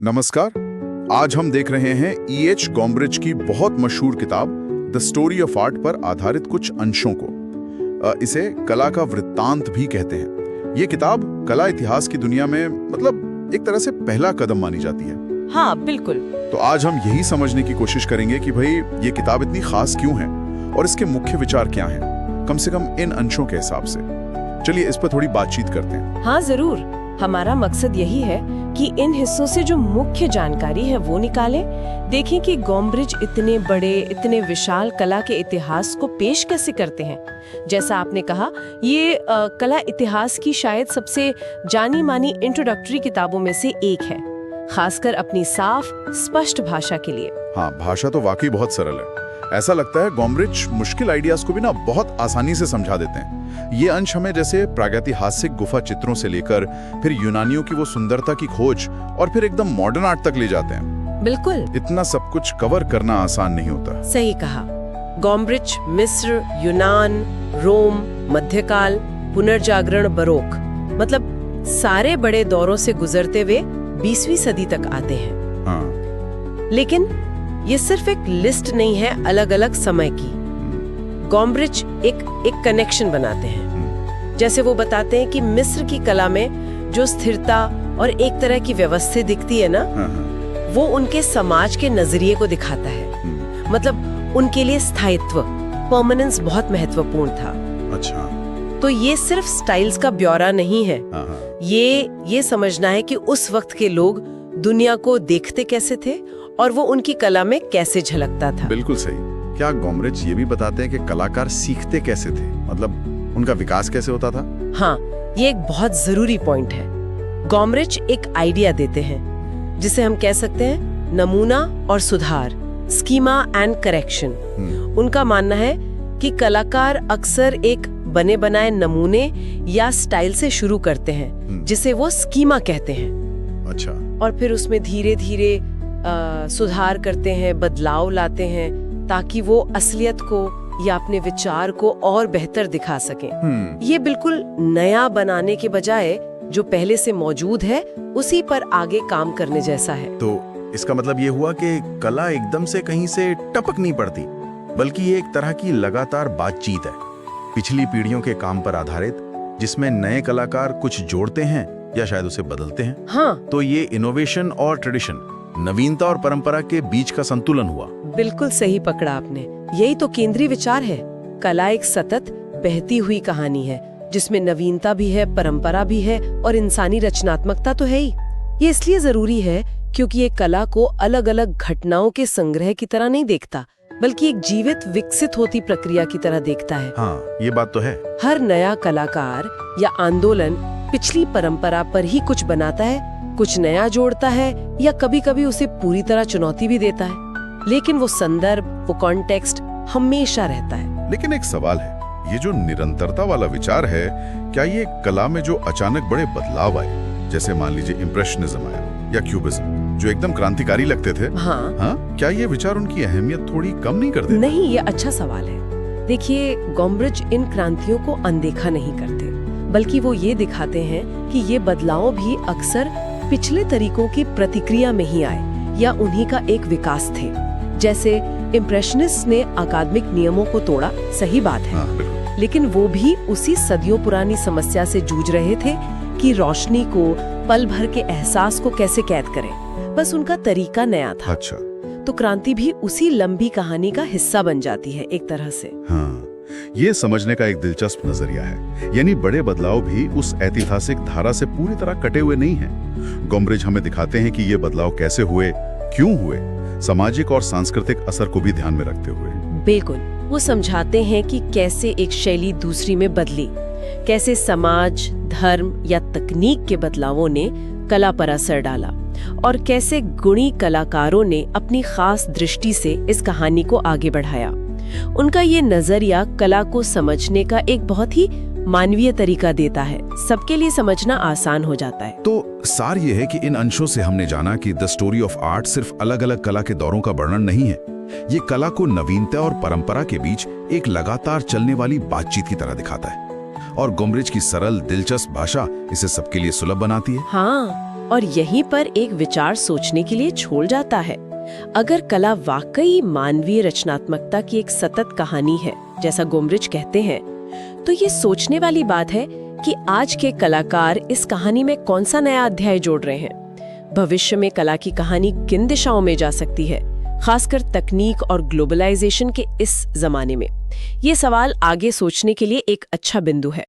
नमस्कार। आज हम देख रहे हैं E.H. गॉम्ब्रिज की बहुत मशहूर किताब द स्टोरी ऑफ आर्ट पर आधारित कुछ अंशों को। इसे कला का वृत्तांत भी कहते हैं। ये किताब कला इतिहास की दुनिया में मतलब एक तरह से पहला कदम मानी जाती है। हाँ बिल्कुल। तो आज हम यही समझने की कोशिश करेंगे कि भाई ये किताब इतनी खास क्यों है और इसके मुख्य विचार क्या हैं, कम से कम इन अंशों के हिसाब से। चलिए इस पर थोड़ी बातचीत करते हैं। हाँ जरूर, हमारा मकसद यही है कि इन हिस्सों से जो मुख्य जानकारी है वो निकालें। देखें कि गॉम्ब्रिज इतने बड़े, इतने विशाल कला के इतिहास को पेश कैसे करते हैं। जैसा आपने कहा, ये कला इतिहास की शायद सबसे जानी मानी इंट्रोडक्टरी किताबों में से एक है, खासकर अपनी साफ स्पष्ट भाषा के लिए। हाँ, भाषा तो वाकई बहुत सरल है। ऐसा लगता है गॉम्ब्रिज मुश्किल आइडियाज को भी ना बहुत आसानी से समझा देते हैं। ये अंश हमें जैसे प्रागैतिहासिक गुफा चित्रों से लेकर फिर यूनानियों की वो सुंदरता की खोज और फिर एकदम मॉडर्न आर्ट तक ले जाते हैं। बिल्कुल, इतना सब कुछ कवर करना आसान नहीं होता। सही कहा। गॉम्ब्रिज मिस्र, यूनान, रोम, मध्यकाल, पुनर्जागरण, बरोक, मतलब सारे बड़े दौरों से गुजरते हुए 20वीं सदी तक आते हैं। हाँ। लेकिन ये सिर्फ एक लिस्ट नहीं है अलग अलग समय की। गॉम्ब्रिज एक कनेक्शन बनाते हैं। जैसे वो बताते हैं कि मिस्र की कला में जो स्थिरता और एक तरह की व्यवस्था दिखती है ना, वो उनके समाज के नजरिए को दिखाता है। मतलब उनके लिए स्थायित्व, परमानेंस बहुत महत्वपूर्ण था। अच्छा। तो ये सिर्फ स्टाइल्स का ब्यौरा नहीं है। ये समझना है कि उस वक्त के लोग दुनिया को देखते कैसे थे और वो उनकी कला में कैसे झलकता था। बिल्कुल सही। क्या गॉम्ब्रिज ये भी बताते हैं कि कलाकार सीखते कैसे थे, मतलब उनका विकास कैसे होता था? हाँ, ये एक बहुत जरूरी पॉइंट है। गॉम्ब्रिज एक आइडिया देते हैं जिसे हम कह सकते हैं नमूना और सुधार, स्कीमा एंड करेक्शन। उनका मानना है कि कलाकार अक्सर एक बने बनाए नमूने या स्टाइल से शुरू करते हैं जिसे वो स्कीमा कहते हैं। अच्छा। और फिर उसमें धीरे धीरे सुधार करते हैं, बदलाव लाते हैं ताकि वो असलियत को या अपने विचार को और बेहतर दिखा सकें। ये बिल्कुल नया बनाने के बजाय जो पहले से मौजूद है उसी पर आगे काम करने जैसा है। तो इसका मतलब ये हुआ कि कला एकदम से कहीं से टपक नहीं पड़ती, बल्कि ये एक तरह की लगातार बातचीत है, पिछली पीढ़ियों के काम पर आधारित, जिसमें नए कलाकार कुछ जोड़ते हैं या शायद उसे बदलते हैं। हाँ, तो ये इनोवेशन और ट्रेडिशन, नवीनता और परंपरा के बीच का संतुलन हुआ। बिल्कुल सही पकड़ा आपने। यही तो केंद्रीय विचार है। कला एक सतत बहती हुई कहानी है जिसमें नवीनता भी है, परंपरा भी है और इंसानी रचनात्मकता तो है ही। ये इसलिए जरूरी है क्योंकि ये कला को अलग अलग घटनाओं के संग्रह की तरह नहीं देखता, बल्कि एक जीवित विकसित होती प्रक्रिया की तरह देखता है। हाँ, ये बात तो है। हर नया कलाकार या आंदोलन पिछली परंपरा पर ही कुछ बनाता है, कुछ नया जोड़ता है या कभी कभी उसे पूरी तरह चुनौती भी देता है, लेकिन वो संदर्भ, वो कॉन्टेक्स्ट हमेशा रहता है। लेकिन एक सवाल है, ये जो निरंतरता वाला विचार है, क्या ये कला में जो अचानक बड़े बदलाव आए, जैसे मान लीजिए इम्प्रेशनिज्म आया या क्यूबिज्म, जो एकदम क्रांतिकारी लगते थे, हाँ, क्या ये विचार उनकी अहमियत थोड़ी कम नहीं कर देते? नहीं, ये अच्छा सवाल है। देखिए, गॉम्ब्रिज इन क्रांतियों को अनदेखा नहीं करते, बल्कि वो ये दिखाते हैं कि ये बदलाव भी अक्सर पिछले तरीकों की प्रतिक्रिया में ही आए या उन्हीं का एक विकास थे। जैसे इम्प्रेशनिस्ट ने अकादमिक नियमों को तोड़ा, सही बात है। हाँ, लेकिन वो भी उसी सदियों पुरानी समस्या से जूझ रहे थे कि रोशनी को, पल भर के एहसास को कैसे कैद करें। बस उनका तरीका नया था। अच्छा। तो क्रांति भी उसी लंबी कहानी का हिस्सा बन जाती है एक तरह से। हाँ, ये समझने का एक दिलचस्प नजरिया है। यानी बड़े बदलाव भी उस ऐतिहासिक धारा से पूरी तरह कटे हुए नहीं हैं। गॉम्ब्रिज हमें दिखाते हैं कि ये बदलाव कैसे हुए, क्यों हुए, सामाजिक और सांस्कृतिक असर को भी ध्यान में रखते हुए। बिल्कुल, वो समझाते हैं कि कैसे एक शैली दूसरी में बदली, कैसे समाज, धर्म या तकनीक के बदलावों ने कला पर असर डाला और कैसे गुणी कलाकारों ने अपनी खास दृष्टि से इस कहानी को आगे बढ़ाया। उनका ये नजरिया कला को समझने का एक बहुत ही मानवीय तरीका देता है, सबके लिए समझना आसान हो जाता है। तो सार ये है कि इन अंशों से हमने जाना कि द स्टोरी ऑफ आर्ट सिर्फ अलग अलग कला के दौरों का वर्णन नहीं है। ये कला को नवीनता और परंपरा के बीच एक लगातार चलने वाली बातचीत की तरह दिखाता है, और गॉम्ब्रिज की सरल दिलचस्प भाषा इसे सबके लिए सुलभ बनाती है। हाँ, और यहीं पर एक विचार सोचने के लिए छोड़ जाता है। अगर कला वाकई मानवीय रचनात्मकता की एक सतत कहानी है, जैसा गोमरिच कहते हैं, तो ये सोचने वाली बात है कि आज के कलाकार इस कहानी में कौन सा नया अध्याय जोड़ रहे हैं। भविष्य में कला की कहानी किन दिशाओं में जा सकती है, खासकर तकनीक और ग्लोबलाइजेशन के इस जमाने में? ये सवाल आगे सोचने के लिए एक अच्छा बिंदु है।